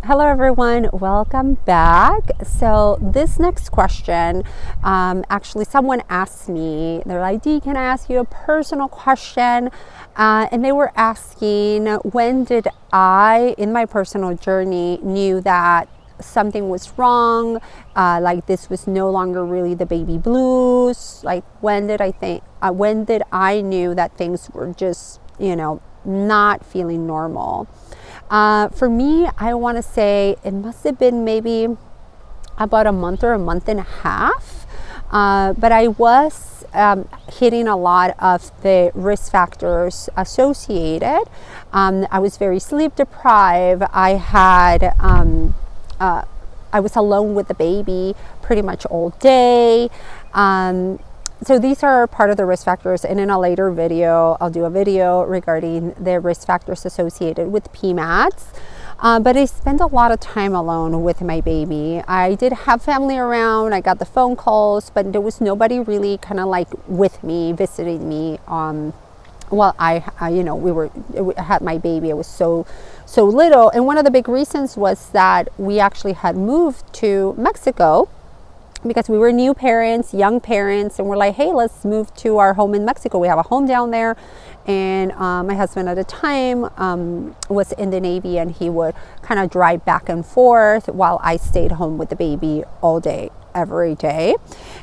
Hello everyone, welcome back. So this next question, actually someone asked me, they're like, Dee, can I ask you a personal question? And they were asking, when did I, in my personal journey, knew that something was wrong, like this was no longer really the baby blues? Like when did I knew that things were just, not feeling normal? For me, I want to say it must have been maybe about a month or a month and a half. But I was hitting a lot of the risk factors associated. I was very sleep deprived. I was alone with the baby pretty much all day. So these are part of the risk factors, and in a later video, I'll do a video regarding the risk factors associated with PMADs. But I spent a lot of time alone with my baby. I did have family around, I got the phone calls, but there was nobody really kind of like with me, visiting me. While I had my baby. It was so little. And one of the big reasons was that we actually had moved to Mexico, because we were new parents, young parents, and we're like, hey, let's move to our home in Mexico. We have a home down there. And my husband at the time was in the Navy, and he would kind of drive back and forth while I stayed home with the baby all day, every day.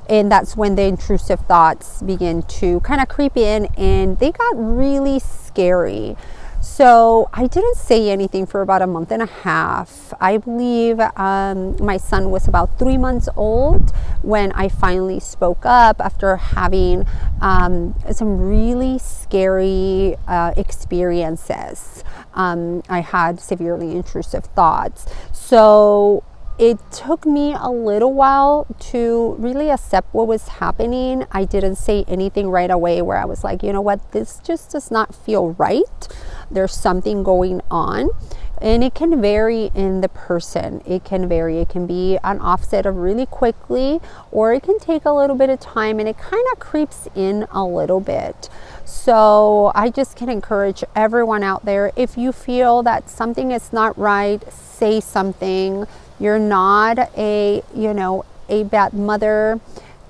And that's when the intrusive thoughts begin to kind of creep in, and they got really scary. So I didn't say anything for about a month and a half. I believe my son was about 3 months old when I finally spoke up after having some really scary experiences. I had severely intrusive thoughts. So it took me a little while to really accept what was happening. I didn't say anything right away where I was like, you know what, this just does not feel right. There's something going on. And it can vary in the person. It can vary. It can be an offset of really quickly, or it can take a little bit of time, and it kind of creeps in a little bit. So I just can encourage everyone out there, if you feel that something is not right, say something. You're not a bad mother.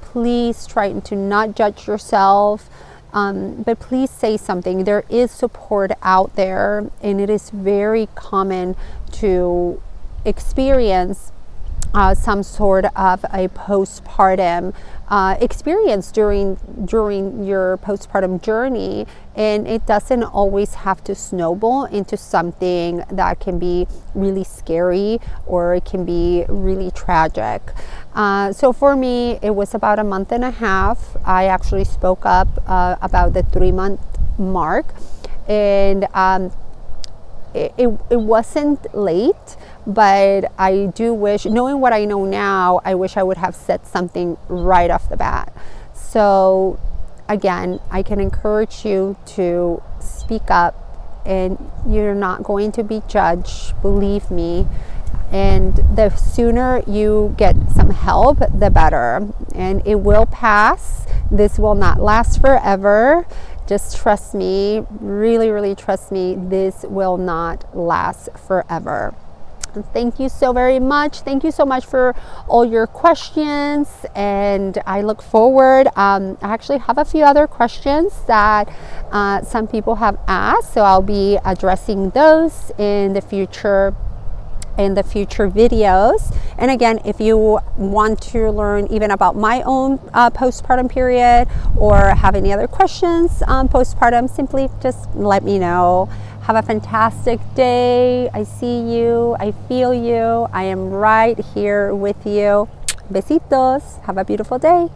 Please try to not judge yourself. But please say something. There is support out there, and it is very common to experience some sort of a postpartum experience during your postpartum journey, and it doesn't always have to snowball into something that can be really scary, or it can be really tragic. So for me, it was about a month and a half. I actually spoke up about the 3-month mark, and it wasn't late, but I do wish, knowing what I know now, I wish I would have said something right off the bat. So again, I can encourage you to speak up, and you're not going to be judged, believe me. And the sooner you get some help, the better. And it will pass. This will not last forever. Just trust me, really, really trust me, this will not last forever. Thank you so very much. Thank you so much for all your questions, and I look forward. I actually have a few other questions that some people have asked, so I'll be addressing those in the future videos. And again, if you want to learn even about my own postpartum period, or have any other questions on postpartum, simply just let me know. Have a fantastic day. I see you, I feel you, I am right here with you. Besitos. Have a beautiful day.